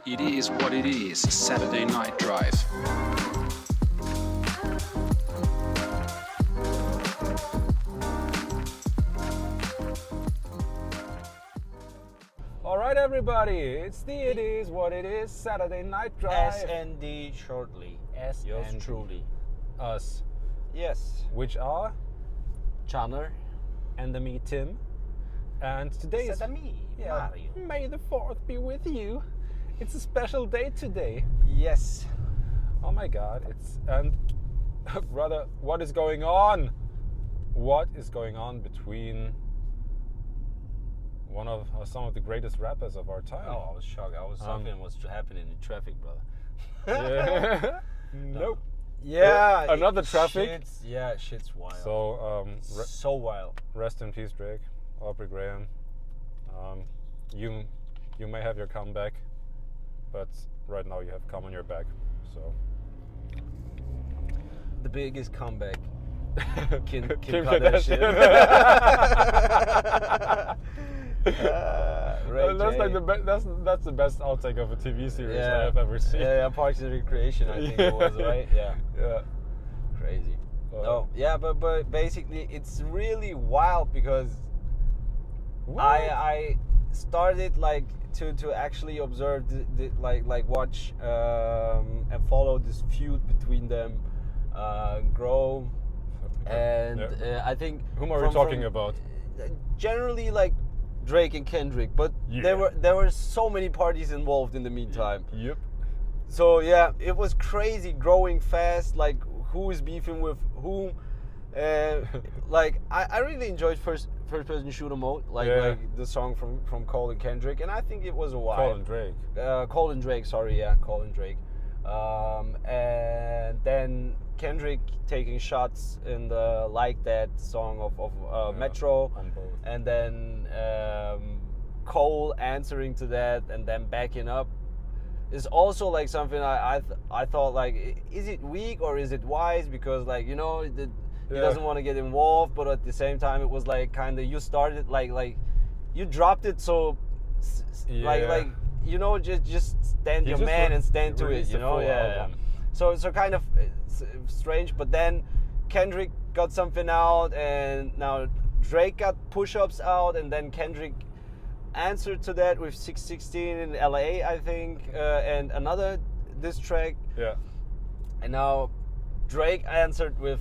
It is what it is, Saturday Night Drive. Alright everybody, it's the It Is What It Is Saturday Night Drive. SND shortly. Yours SND. truly. Us. Yes. Which are Chandler. and me Tim. And today is me. yeah, May the 4th be with you. It's a special day today. Yes. Oh my god, and brother, what is going on? What is going on between one of some of the greatest rappers of our time? Oh, I was shocked. I was talking what's happening in traffic, brother. Yeah. Nope. Yeah. Another traffic. Shit's wild. So So wild. rest in peace, Drake, Aubrey Graham. You may have your comeback, but right now you have come on your back. So The biggest comeback. Kim Kim Kardashian. Ray that's J. like that's the best outtake of a TV series I have ever seen. Yeah, Parks and Recreation, I think it was, right? Yeah. Yeah. Crazy. But basically it's really wild because I started like to actually observe like watch and follow this feud between them grow, and I think whom are we talking about? Generally like Drake and Kendrick, but there were so many parties involved in the meantime. Yep. So yeah, it was crazy, growing fast. Like who is beefing with whom? Like I really enjoyed first person shooter mode, like the song from Cole and Kendrick, and I think it was a while. Cole and Drake. Cole and Drake, sorry, yeah, Cole and Drake. And then Kendrick taking shots in the Like That song of Metro, on both. and then Cole answering to that and then backing up is also like something I thought like, is it weak or is it wise? Because like, you know, he doesn't want to get involved, but at the same time it was like kind of, you started like you dropped it, so like you know, just stand your man and stand to it, you know. So kind of strange, but then Kendrick got something out, and now Drake got push-ups out, and then Kendrick answered to that with 616 in LA, I think, and another diss track. Yeah. And now Drake answered with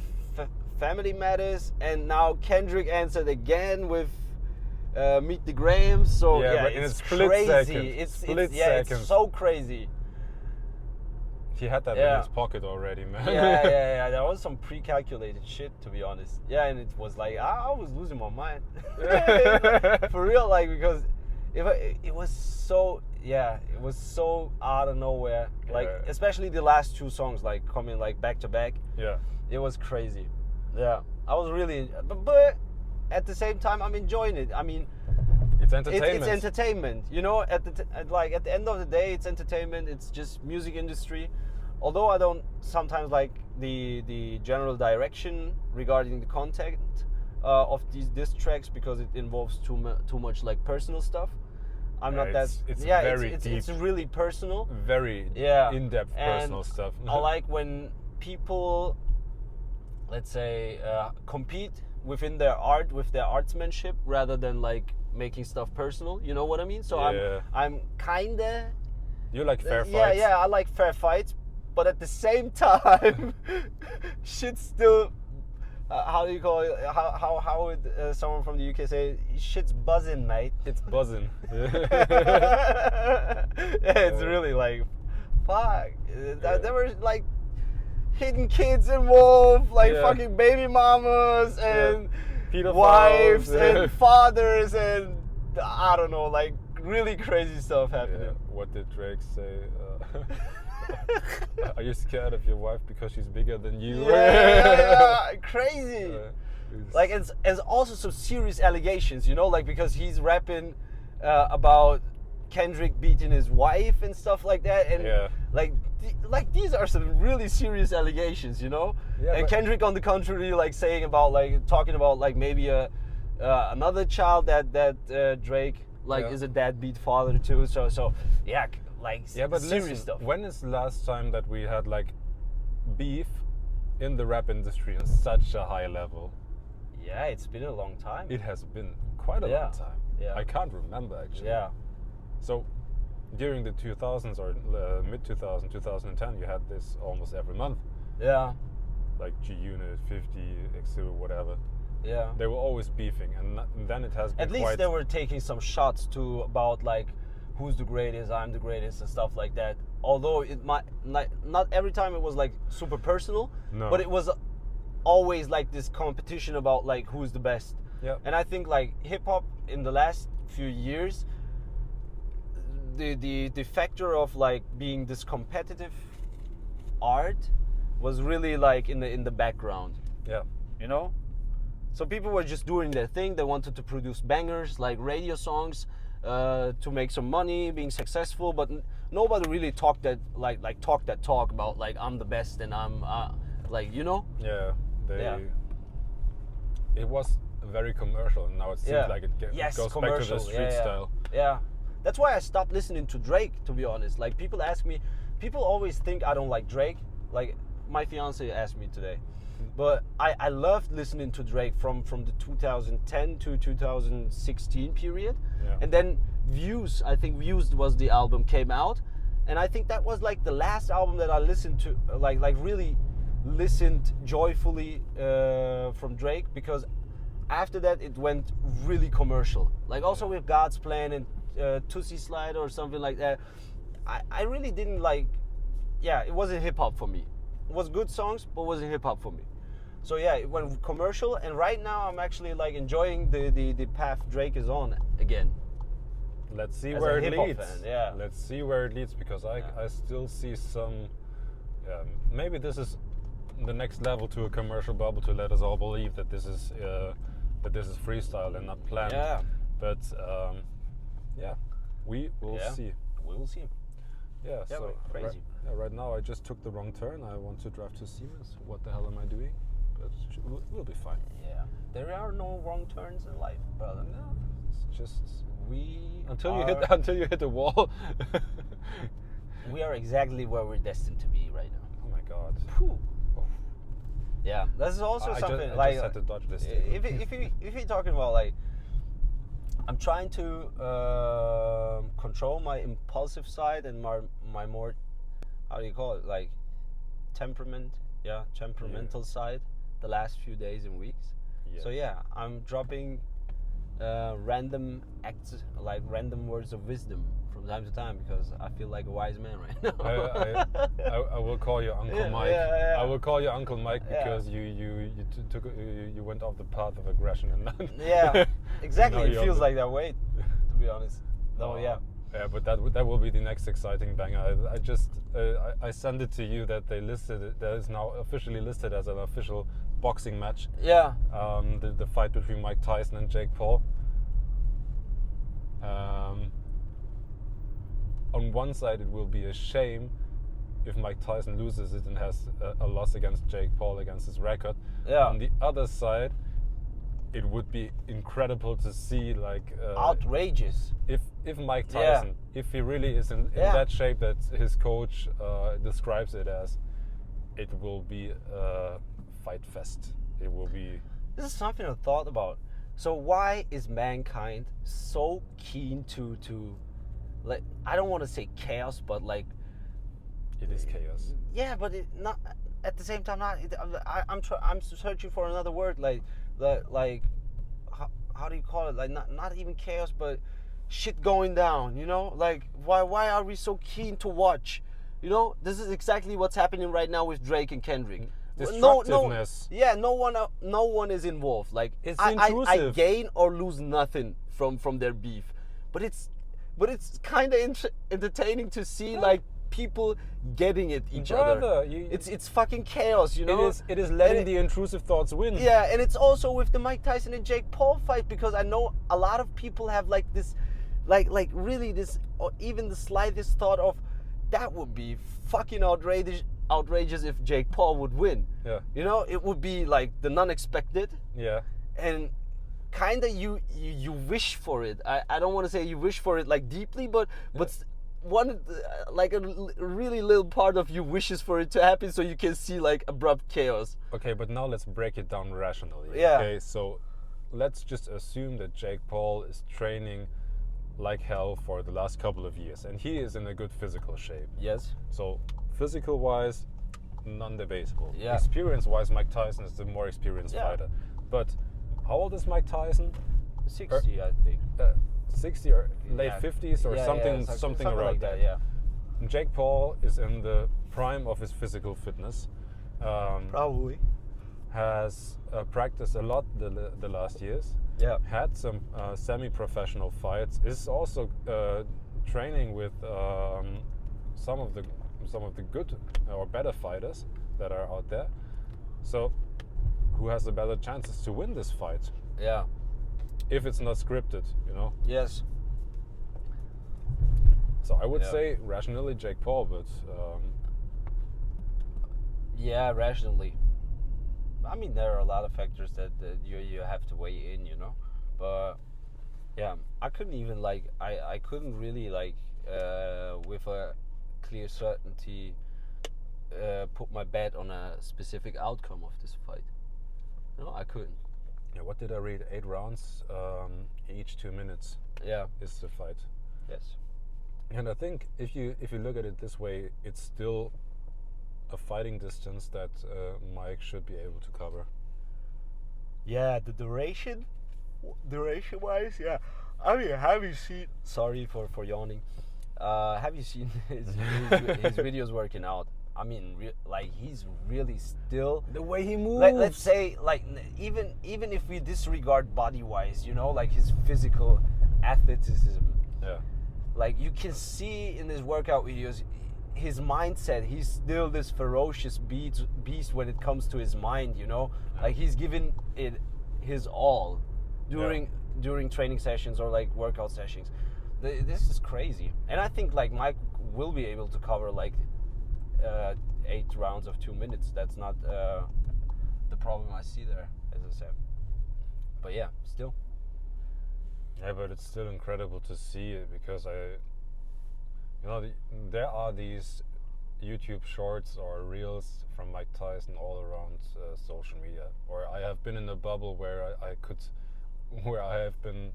Family Matters, and now Kendrick answered again with Meet the Grahams. So but it's split crazy. Seconds. It's so crazy. He had that in his pocket already, man. Yeah. There was some pre-calculated shit, to be honest. Yeah, and it was like I was losing my mind for real, like, because it was so out of nowhere. Like especially the last two songs, like coming like back to back. Yeah. It was crazy. Yeah, I was really, but at the same time, I'm enjoying it. I mean, it's entertainment. It's entertainment. You know, at the end of the day, it's entertainment. It's just music industry. Although I don't sometimes like the general direction regarding the content of these diss tracks, because it involves too much like personal stuff. I'm not that. It's very deep. It's really personal. Very in-depth personal stuff. I like when people, let's say, compete within their art, with their artsmanship, rather than like making stuff personal. You know what I mean? So I'm kinda. You like fair fights? Yeah, I like fair fights, but at the same time, shit's still. How do you call it? How would someone from the UK say? Shit's buzzing, mate. It's buzzing. It's really like, fuck. There were like hidden kids involved, like fucking baby mamas and wives and fathers, and I don't know, like really crazy stuff happening. What did Drake say? Are you scared of your wife because she's bigger than you? Crazy. Like it's also some serious allegations, you know, like because he's rapping about Kendrick beating his wife and stuff like that, and like these are some really serious allegations, you know. And Kendrick, on the contrary, like talking about like maybe another child that Drake like Yeah. is a deadbeat father too. So yeah, like Yeah, but serious listen, stuff. when is the last time that we had like beef in the rap industry on such a high level? Yeah, it's been a long time. It has been quite a Yeah. long time. Yeah. I can't remember actually. Yeah. So during the 2000s or mid 2000, 2010, you had this almost every month, Yeah. like G Unit, 50, X2, whatever. Yeah. They were always beefing, and then it has been At least quite. they were taking some shots to about like who's the greatest, I'm the greatest, and stuff like that. Although it might not every time it was like super personal, No. but it was always like this competition about like who's the best. Yeah. And I think like hip hop in the last few years, the factor of like being this competitive art was really like in the background. Yeah. You know, so people were just doing their thing. They wanted to produce bangers like radio songs to make some money, being successful, but nobody really talked that talk about like I'm the best and I'm like, you know. Yeah. Yeah. It was very commercial, and now it seems like it Yes, goes back to commercial. the street Yeah, yeah. style. Yeah, that's why I stopped listening to Drake, to be honest. Like people ask me, people always think I don't like Drake. Like my fiance asked me today, but I loved listening to Drake from the 2010 to 2016 period. Yeah. And then Views, I think Views was the album came out, and I think that was like the last album that I listened to, like really listened joyfully from Drake, because after that it went really commercial. Like also with God's Plan and Tootsie Slide or something like that. I really didn't like. Yeah, it wasn't hip hop for me. It was good songs, but wasn't hip hop for me. So yeah, it went commercial, and right now I'm actually like enjoying the path Drake is on again. Let's see As where a it hip-hop leads. fan, yeah. Let's see where it leads, because I still see some. Maybe this is the next level to a commercial bubble to let us all believe that this is freestyle and not planned. Yeah. But yeah, we will see. We will see. Yeah. Yeah, So crazy. right now I just took the wrong turn. I want to drive to Siemens. What the hell am I doing? But we'll be fine. Yeah. There are no wrong turns in life, brother. No, it's just We until you hit the wall. we are exactly where we're destined to be right now. Oh my god. Whew. Yeah, this is also something I like just had to dodge this. if you're talking about like, I'm trying to control my impulsive side and my more, how do you call it, like temperamental side the last few days and weeks. So yeah, I'm dropping random acts, like random words of wisdom from time to time, because I feel like a wise man right now. I will call you Uncle Mike. yeah. I will call you Uncle Mike Yeah. because you went off the path of aggression and none. Yeah, exactly. Now It you're feels the- like that way, to be honest. No, yeah. Yeah, but that will be the next exciting banger. I just I sent it to you that they listed it. That is now officially listed as an official boxing match. Yeah. The fight between Mike Tyson and Jake Paul. On one side, it will be a shame if Mike Tyson loses it and has a loss against Jake Paul against his record. Yeah. On the other side, it would be incredible to see like Outrageous. if Mike Yeah. Tyson, if he really is in that shape that his coach describes it as, it will be a fight fest. It will be. This is something I thought about. So why is mankind so keen to like, I don't want to say chaos, but like, It is chaos. yeah, but it not at the same time not. I'm searching for another word, like how do you call it? Like not even chaos, but shit going down. You know, like why are we so keen to watch? You know, this is exactly what's happening right now with Drake and Kendrick. Destructiveness. No one is involved. Like It's I intrusive. gain or lose nothing from their beef, but it's kind of entertaining to see like people getting at each other. It's fucking chaos, you know. It is letting And the intrusive thoughts win. yeah, and it's also with the Mike Tyson and Jake Paul fight, because I know a lot of people have like this, like really this, or even the slightest thought of that would be fucking outrageous if Jake Paul would win. Yeah. You know, it would be like the non-expected, Yeah. and kind of you wish for it. I don't want to say you wish for it like deeply, but one like a really little part of you wishes for it to happen so you can see like abrupt chaos. Okay, but now let's break it down rationally. Yeah. Okay, so let's just assume that Jake Paul is training like hell for the last couple of years, and he is in a good physical shape. Yes. So physical-wise, non-debatable. Yeah. Experience-wise, Mike Tyson is the more experienced fighter. But how old is Mike Tyson? 60, I think. 60 or late 50s or something around like that. Yeah. Jake Paul is in the prime of his physical fitness. Probably. Has practiced a lot the last years. Yeah. Had some semi-professional fights. Is also training with some of the good or better fighters that are out there. So, who has the better chances to win this fight? Yeah. If it's not scripted, you know. Yes. So I would say rationally Jake Paul, but yeah, rationally. I mean, there are a lot of factors that you have to weigh in, you know. But yeah, I couldn't even like I couldn't really like with a clear certainty put my bet on a specific outcome of this fight. No, I couldn't. Yeah, what did I read? 8 rounds, each 2 minutes. Yeah, is the fight. Yes. And I think if you look at it this way, it's still a fighting distance that Mike should be able to cover. Yeah, the duration-wise, yeah. I mean, have you seen? Sorry for yawning. Have you seen his videos working out? I mean, like he's really still the way he moves. Let's say, like even if we disregard body-wise, you know, like his physical athleticism. Yeah. Like you can see in his workout videos, his mindset. He's still this ferocious beast when it comes to his mind. You know, like he's giving it his all during training sessions or like workout sessions. This is crazy, and I think like Mike will be able to cover like 8 rounds of 2 minutes. That's not the problem I see there, as I said. But yeah, still. Yeah, but it's still incredible to see it because there are these YouTube shorts or reels from Mike Tyson all around social media. Or I have been in a bubble where I have been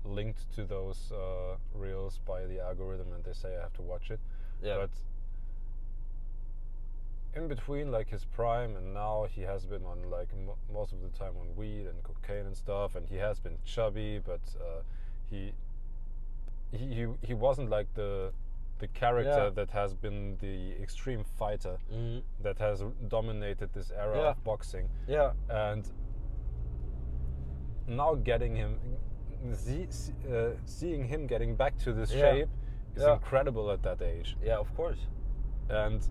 linked to those reels by the algorithm, and they say I have to watch it. Yeah. But in between like his prime and now, he has been on like most of the time on weed and cocaine and stuff, and he has been chubby, but he wasn't like the character that has been the extreme fighter that has dominated this era of boxing. Yeah. And now seeing him getting back to this shape is incredible at that age. Yeah, of course. And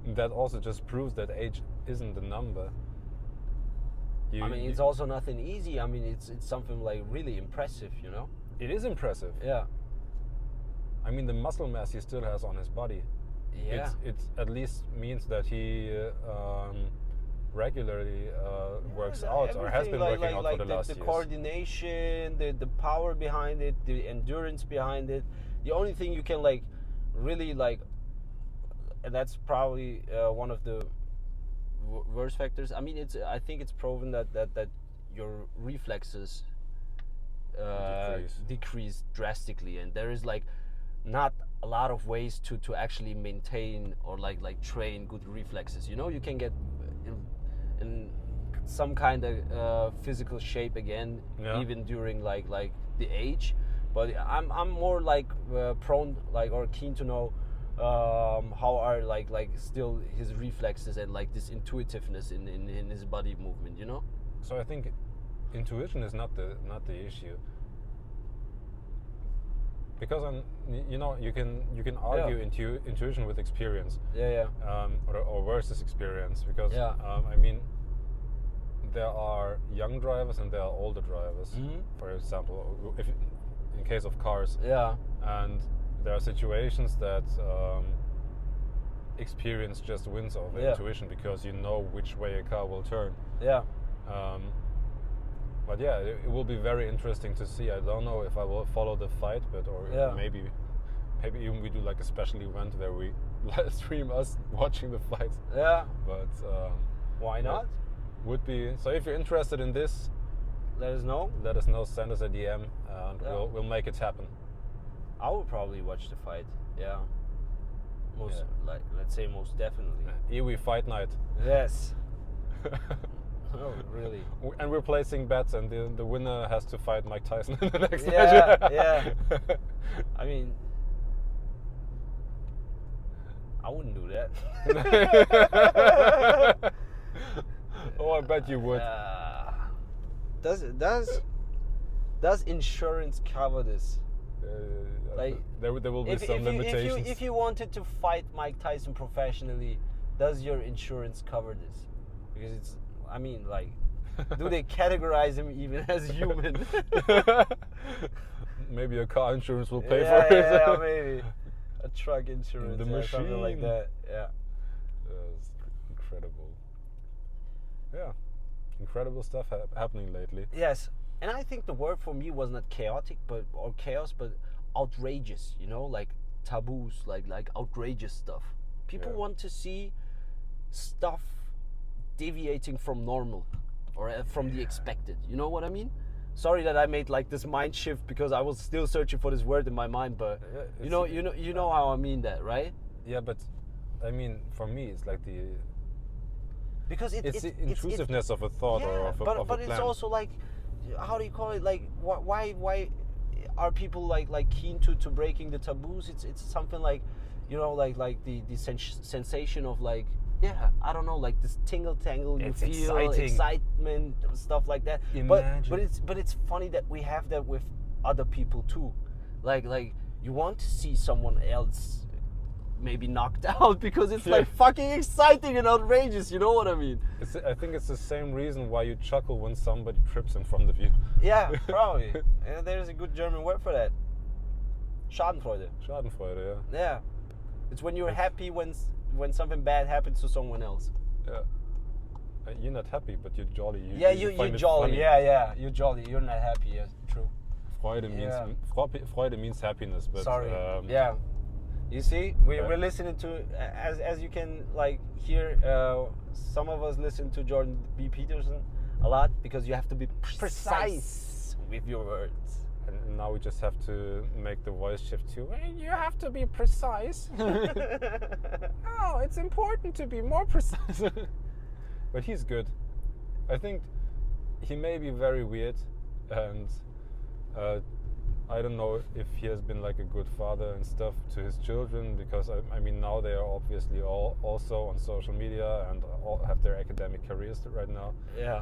that also just proves that age isn't a number. I mean, it's also nothing easy. I mean, it's something like really impressive, you know? It is impressive. Yeah. I mean, the muscle mass he still has on his body. Yeah. It at least means that he regularly works out or has been working out for the last years. The coordination, the power behind it, the endurance behind it. The only thing you can like really like, and that's probably one of the worst factors. I mean, I think it's proven that your reflexes decrease drastically, and there is like not a lot of ways to actually maintain or like train good reflexes. You know, you can get in some kind of physical shape again, even during like the age. But I'm more like prone like or keen to know how are like still his reflexes and like this intuitiveness in his body movement, you know. So I think intuition is not the issue, because you can argue intuition with experience, or versus experience, because I mean, there are young drivers and there are older drivers. For example, if in case of cars, and there are situations that experience just wins over intuition, because you know which way a car will turn. But yeah, it will be very interesting to see. I don't know if I will follow the fight, but maybe even we do like a special event where we live stream us watching the fights. Yeah. But why not? Would be so. If you're interested in this, let us know. Let us know. Send us a DM, and we'll make it happen. I will probably watch the fight. Yeah. Let's say most definitely. IIWII Fight Night. Yes. Oh, really? And we're placing bets, and the winner has to fight Mike Tyson in the next match. Yeah. I mean, I wouldn't do that. Oh, I bet you would. Does insurance cover this? There will be some limitations. If you wanted to fight Mike Tyson professionally, does your insurance cover this? Because it's, I mean, like, do they categorize him even as human? Maybe a car insurance will pay for it. Yeah, maybe a truck insurance, the machine, something like that. Yeah, it's incredible. Yeah, incredible stuff happening lately. Yes, and I think the word for me was not chaotic, but outrageous. You know, like taboos, like outrageous stuff. People want to see stuff deviating from normal or from the expected. You know what I mean? Sorry that I made like this mind shift because I was still searching for this word in my mind, but you know how I mean that, right? Yeah, but I mean, for me, it's like because it's the intrusiveness of a thought or of a plan. But it's also like, how do you call it? Like, why are people like keen to breaking the taboos? It's something like, you know, like the sensation of like, yeah, I don't know, like this tingle-tangle, you feel excitement, stuff like that. Imagine. But it's funny that we have that with other people too. Like you want to see someone else maybe knocked out because it's like fucking exciting and outrageous. You know what I mean? I think it's the same reason why you chuckle when somebody trips in front of you. Yeah, probably. And there's a good German word for that. Schadenfreude. Schadenfreude, yeah. Yeah. It's when you're happy when something bad happens to someone else. Yeah. You're not happy, but you're jolly. You're jolly. Funny. Yeah, you're jolly. You're not happy. Yeah, true. Freude means happiness, but sorry. You see, we're listening to, as you can like hear, some of us listen to Jordan Peterson a lot because you have to be precise with your words. And now we just have to make the voice shift to, you have to be precise. Oh, it's important to be more precise. But he's good. I think he may be very weird, and I don't know if he has been like a good father and stuff to his children, because I mean now they are obviously all also on social media and all have their academic careers right now. Yeah.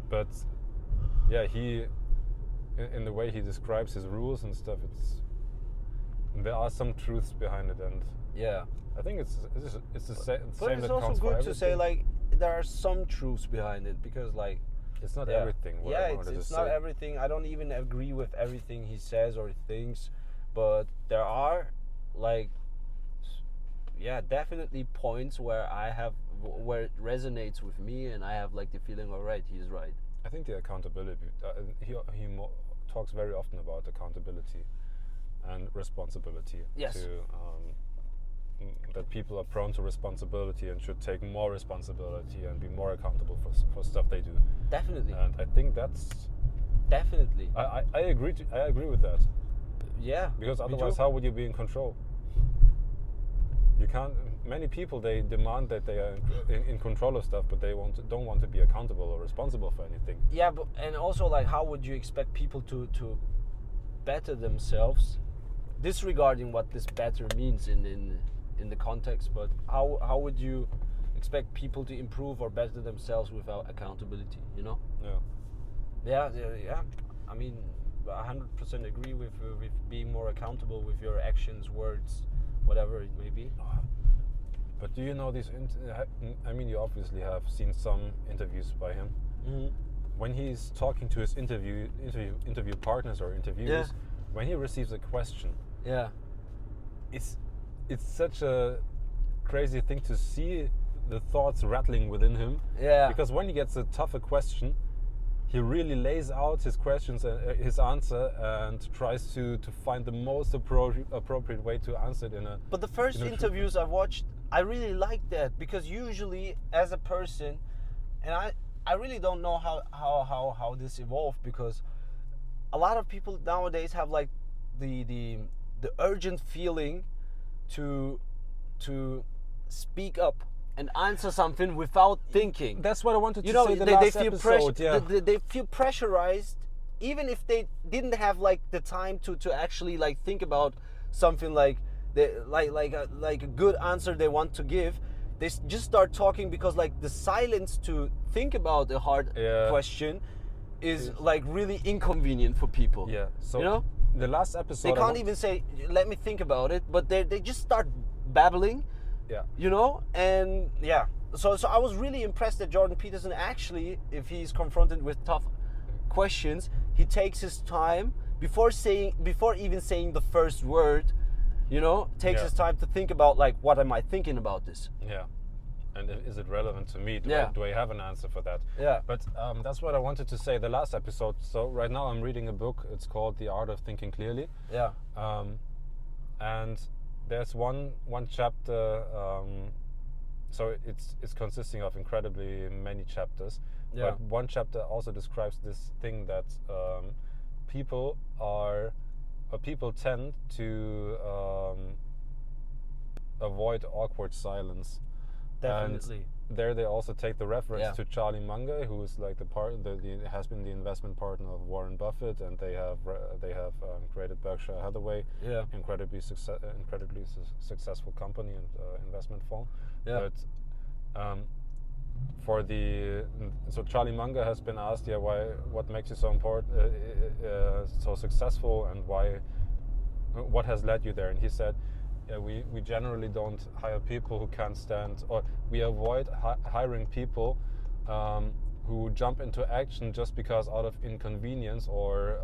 But yeah, he, in the way he describes his rules and stuff, there are some truths behind it, and yeah, I think it's the same. But it's also good to say like there are some truths behind it, because like it's not everything. It's not everything. I don't even agree with everything he says or thinks, but there are like definitely points where it resonates with me, and I have like the feeling, all right, he's right. I think the accountability. He talks very often about accountability and responsibility. Yes. That people are prone to responsibility and should take more responsibility and be more accountable for stuff they do. Definitely. And I think that's definitely. I agree. I agree with that. Yeah. Because otherwise, how would you be in control? You can't. Many people, they demand that they are in control of stuff, but they don't want to be accountable or responsible for anything. Yeah, and also like, how would you expect people to better themselves, disregarding what this better means in the context? But how would you expect people to improve or better themselves without accountability? You know? Yeah. Yeah. I mean, 100% agree with being more accountable with your actions, words, whatever it may be. But do you know these? I mean, you obviously have seen some interviews by him. Mm-hmm. When he's talking to his interview partners or interviewers, when he receives a question, it's such a crazy thing to see the thoughts rattling within him. Yeah. Because when he gets a tougher question, he really lays out his questions, his answer, and tries to find the most appropriate way to answer it in a. But the first in a interviews I watched, I really liked that, because usually as a person, and I really don't know how this evolved, because a lot of people nowadays have like the urgent feeling to speak up and answer something without thinking. That's what I wanted to You know, say. they feel episode, yeah. they feel pressurized, even if they didn't have like the time to actually like think about something like a good answer they want to give. They just start talking because like the silence to think about a hard question is like really inconvenient for people. Yeah. So you know, the last episode, they can't even say, "Let me think about it," but they just start babbling. Yeah. You know, and yeah. So I was really impressed that Jordan Peterson actually, if he's confronted with tough questions, he takes his time before even saying the first word. You know, takes his time to think about like, what am I thinking about this? Yeah. And is it relevant to me? Do I have an answer for that? Yeah. But that's what I wanted to say the last episode. So right now I'm reading a book. It's called The Art of Thinking Clearly. Yeah. And there's one chapter. So it's consisting of incredibly many chapters. Yeah. But one chapter also describes this thing that people tend to avoid awkward silence. Definitely. And there they also take the reference to Charlie Munger, who is like has been the investment partner of Warren Buffett, and they have created Berkshire Hathaway, incredibly successful company and investment firm. Yeah. But so Charlie Munger has been asked, what makes you so important, so successful, and what has led you there? And he said, we generally don't hire people who can't stand, or we avoid hiring people who jump into action just because out of inconvenience or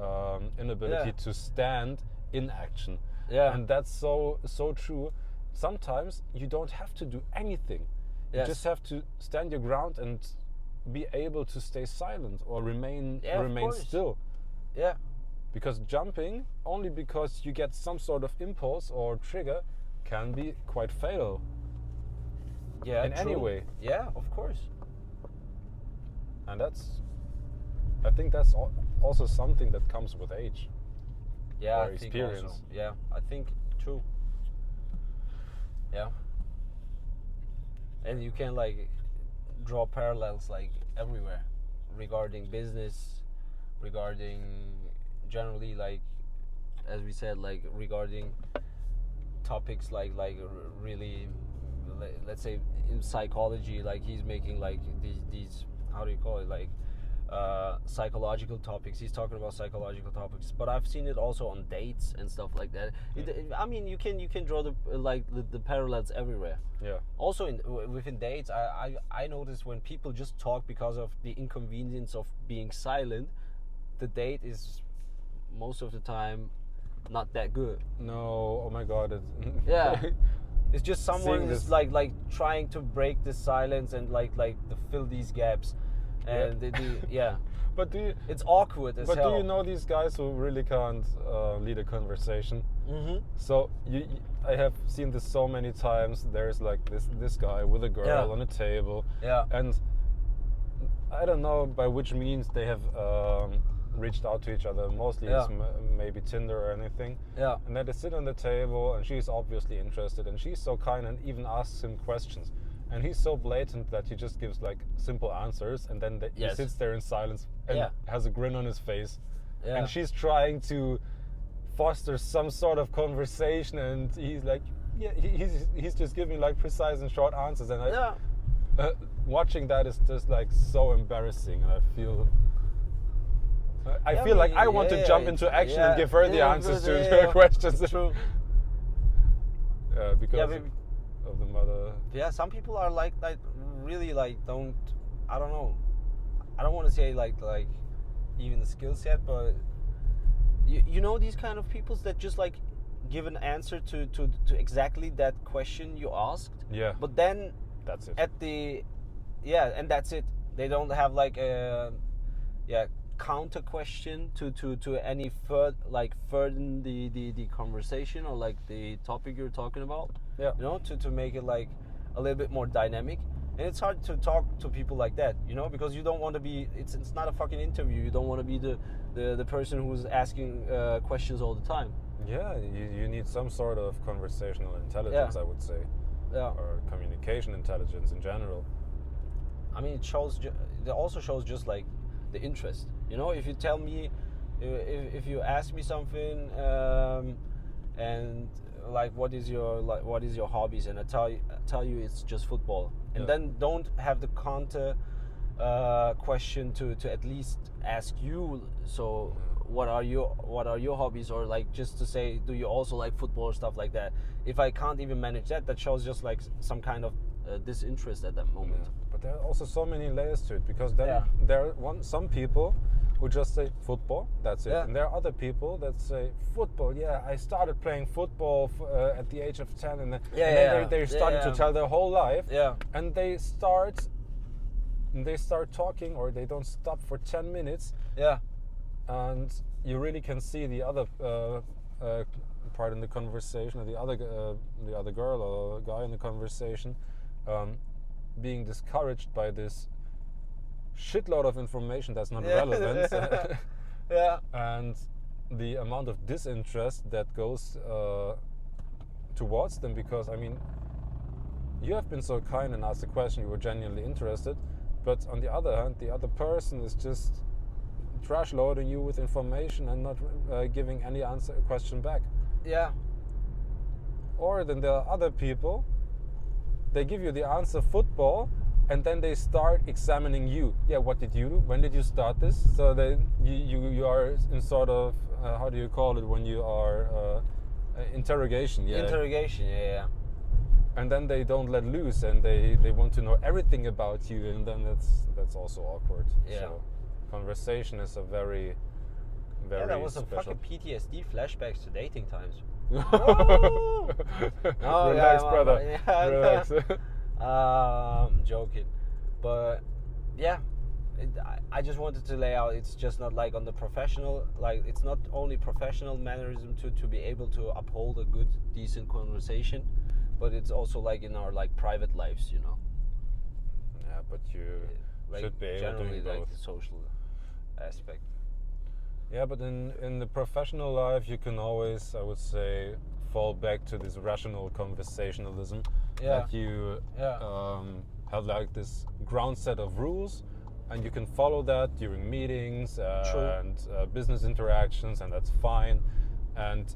inability to stand in action. Yeah. And that's so true. Sometimes you don't have to do anything. You just have to stand your ground and be able to stay silent or remain still. Yeah. Because jumping, only because you get some sort of impulse or trigger, can be quite fatal. Yeah, in any way. Yeah, of course. And I think that's also something that comes with age. Yeah, or experience. Also. Yeah, I think true. Yeah. And you can like draw parallels like everywhere, regarding business, regarding generally, like as we said, like regarding topics like really, let's say in psychology, like he's making like these how do you call it, like psychological topics. He's talking about psychological topics, but I've seen it also on dates and stuff like that. I mean, you can draw the parallels everywhere. Yeah. Also within dates, I notice when people just talk because of the inconvenience of being silent, the date is most of the time not that good. No, oh my God. Yeah. It's just someone is like trying to break the silence and like to fill these gaps. And but it's awkward as hell. But do you know these guys who really can't lead a conversation? Mm-hmm. So I have seen this so many times. There's like this guy with a girl on a table, and I don't know by which means they have reached out to each other. Mostly it's maybe Tinder or anything. Yeah. And then they sit on the table, and she's obviously interested, and she's so kind and even asks him questions. And he's so blatant that he just gives like simple answers, and then he sits there in silence and has a grin on his face. Yeah. And she's trying to foster some sort of conversation, and he's like, he's just giving like precise and short answers. And watching that is just like so embarrassing, and I feel like I want to jump into action and give her the answers to her questions. True. Because of the mother. Yeah, some people are like really like don't want to say like even the skill set, but you know these kind of people that just like give an answer to exactly that question you asked. Yeah. But then that's it. And that's it. They don't have like counter question to any further the conversation or like the topic you're talking about. Yeah. You know, to make it like a little bit more dynamic. And it's hard to talk to people like that, you know, because you don't want to be. It's not a fucking interview. You don't want to be the person who's asking questions all the time. Yeah, you need some sort of conversational intelligence, I would say, or communication intelligence in general. I mean, it also shows just like the interest. You know, if you tell me, if you ask me something, and like what is your hobbies, and I tell you it's just football, and then don't have the counter question to at least ask you. So what are your hobbies, or like just to say, do you also like football or stuff like that? If I can't even manage that shows just like some kind of disinterest at that moment. Yeah. But there are also so many layers to it, because then there are some people who just say football, that's it. And there are other people that say football. Yeah, I started playing football at the age of 10, and then they started to tell their whole life. Yeah. And they start talking, or they don't stop for 10 minutes. Yeah. And you really can see the other part in the conversation, or the other girl or guy in the conversation, being discouraged by this shitload of information that's not relevant. And the amount of disinterest that goes towards them, because I mean, you have been so kind and asked a question, you were genuinely interested, but on the other hand, the other person is just trash loading you with information and not giving any question back. Yeah. Or then there are other people, they give you the answer football, and then they start examining you. Yeah, what did you do? When did you start this? So then you are in sort of, how do you call it, when you are interrogation. Yeah. Interrogation, yeah. And then they don't let loose, and they want to know everything about you, and then that's also awkward. Yeah. So conversation is a very that was special. A fucking PTSD flashbacks to dating times. Relax, brother. Relax. I'm joking, but yeah, I just wanted to lay out. It's just not like on the professional. Like, it's not only professional mannerism to be able to uphold a good, decent conversation, but it's also like in our like private lives, you know. Yeah, but you should be able to do both. Like the social aspect. Yeah, but in the professional life, you can always, I would say, fall back to this rational conversationalism. Yeah. That you have like this ground set of rules, and you can follow that during meetings and business interactions, and that's fine. And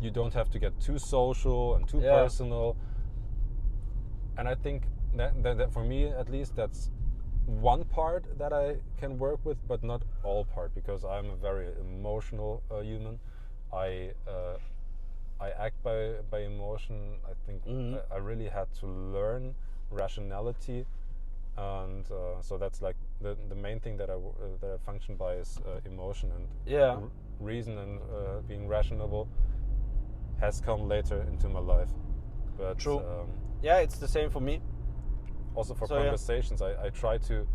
you don't have to get too social and too personal. And I think that for me, at least, that's one part that I can work with, but not all part, because I'm a very emotional human. I act by emotion. I think I really had to learn rationality, and so that's like the main thing that I function by is emotion, and reason and being rational has come later into my life. But true. It's the same for me. Also for conversations, I try to,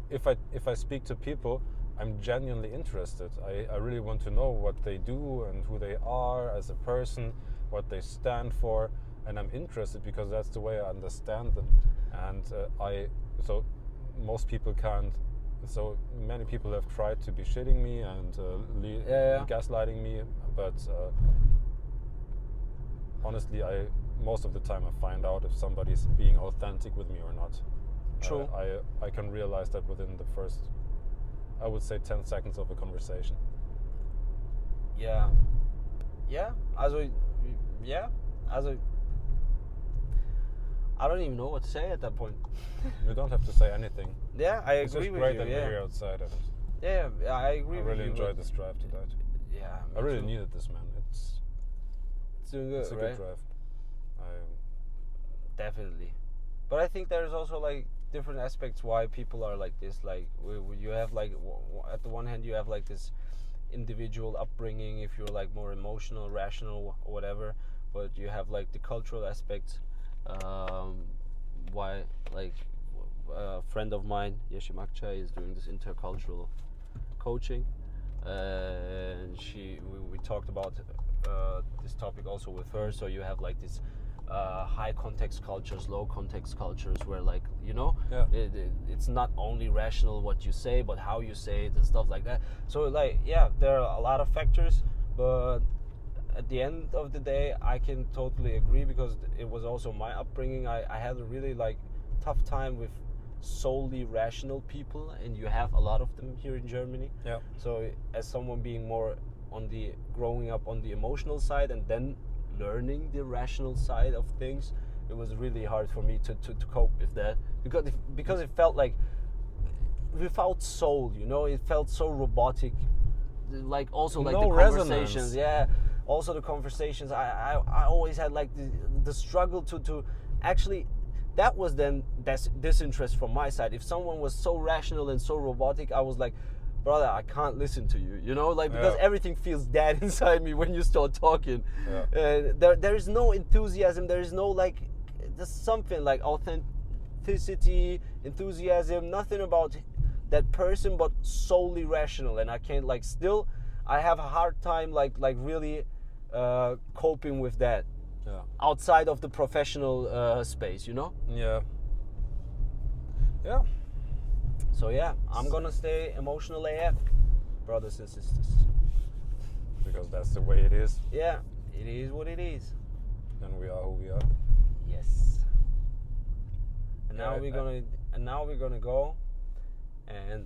if I speak to people, I'm genuinely interested. I really want to know what they do and who they are as a person, what they stand for, and I'm interested because that's the way I understand them. And so most people can't. So many people have tried to be shitting me and gaslighting me, but honestly, most of the time I find out if somebody's being authentic with me or not. True. I can realize that within the first, I would say, 10 seconds of a conversation. Yeah. Also, I don't even know what to say at that point. You don't have to say anything. Yeah, I agree with you. It's great that we're here outside. I agree with you. I really enjoyed this drive tonight. Yeah, I really needed this, man. It's doing good, it's a good drive. Definitely. But I think there's also like different aspects why people are like this. Like you have like at the one hand you have like this individual upbringing, if you're like more emotional, rational, or whatever. But you have like the cultural aspects. Why like a friend of mine, Yeshimakcha, is doing this intercultural coaching, and we talked about this topic also with her. So you have like this high context cultures, low context cultures, where like it's not only rational what you say, but how you say it and stuff like that. So like there are a lot of factors, but at the end of the day, I can totally agree, because it was also my upbringing. I had a really like tough time with solely rational people, and you have a lot of them here in Germany. Yeah. So as someone being more growing up on the emotional side and then learning the rational side of things, it was really hard for me to cope with that, because it felt like without soul, you know. It felt so robotic, like also like no the conversations. resonance. Also the conversations, I always had like the struggle to actually, that was then disinterest from my side. If someone was so rational and so robotic, I was like, brother, I can't listen to you, you know, like, because everything feels dead inside me when you start talking. There is no enthusiasm, there is no like, there's something like authenticity, enthusiasm, nothing about that person, but solely rational. And I can't like, still I have a hard time like really coping with that outside of the professional space, you know. So I'm gonna stay emotional AF, brothers and sisters, because that's the way it is. It is what it is, and we are who we are. Yes. And now we're gonna go and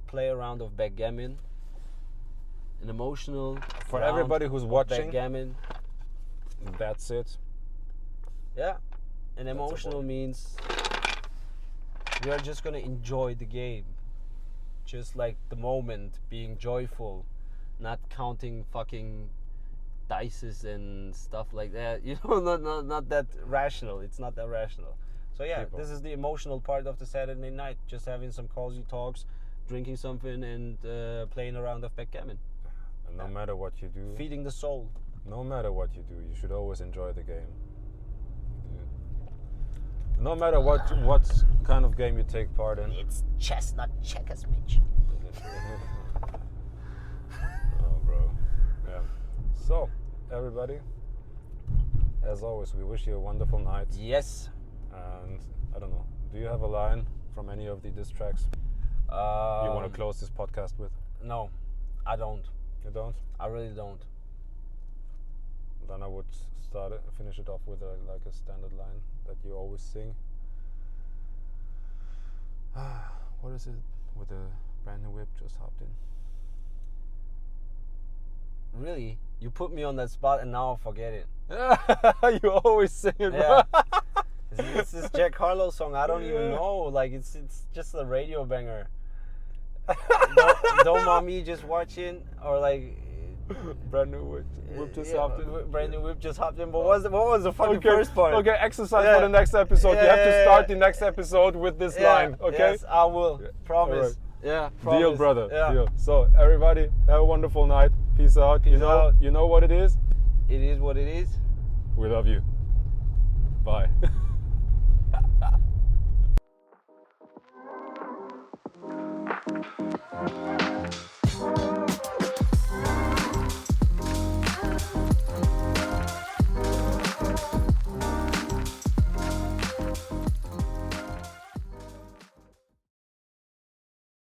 play a round of backgammon. An emotional For round everybody who's of watching, backgammon. that's it. And emotional means we are just gonna enjoy the game, just like the moment, being joyful, not counting fucking dices and stuff like that. You know, not that rational. It's not that rational. So this is the emotional part of the Saturday night. Just having some cozy talks, drinking something, and playing a round of backgammon. And no matter what you do, feeding the soul. No matter what you do, you should always enjoy the game. No matter what kind of game you take part in. It's chess, not checkers, bitch. Oh, bro. Yeah. So, everybody, as always, we wish you a wonderful night. Yes. And I don't know, do you have a line from any of the diss tracks you want to close this podcast with? No, I don't. You don't? I really don't. Then I would finish it off with a standard line that you always sing. What is it? With a brand new whip just hopped in. Really? You put me on that spot and now I forget it. You always sing it, bro. It's this Jack Harlow song. I don't even know. Like it's just a radio banger. Don't mommy just watching, or like brand new whip just hopped in. Brand new whip just hopped in. But what was the fucking first part? Okay, exercise for the next episode. You have to start the next episode with this line. Okay. Yes, I will. Promise. Right. Yeah. Promise. Deal, brother. Yeah. Deal. So everybody, have a wonderful night. Peace out. Peace out. You know what it is. It is what it is. We love you. Bye.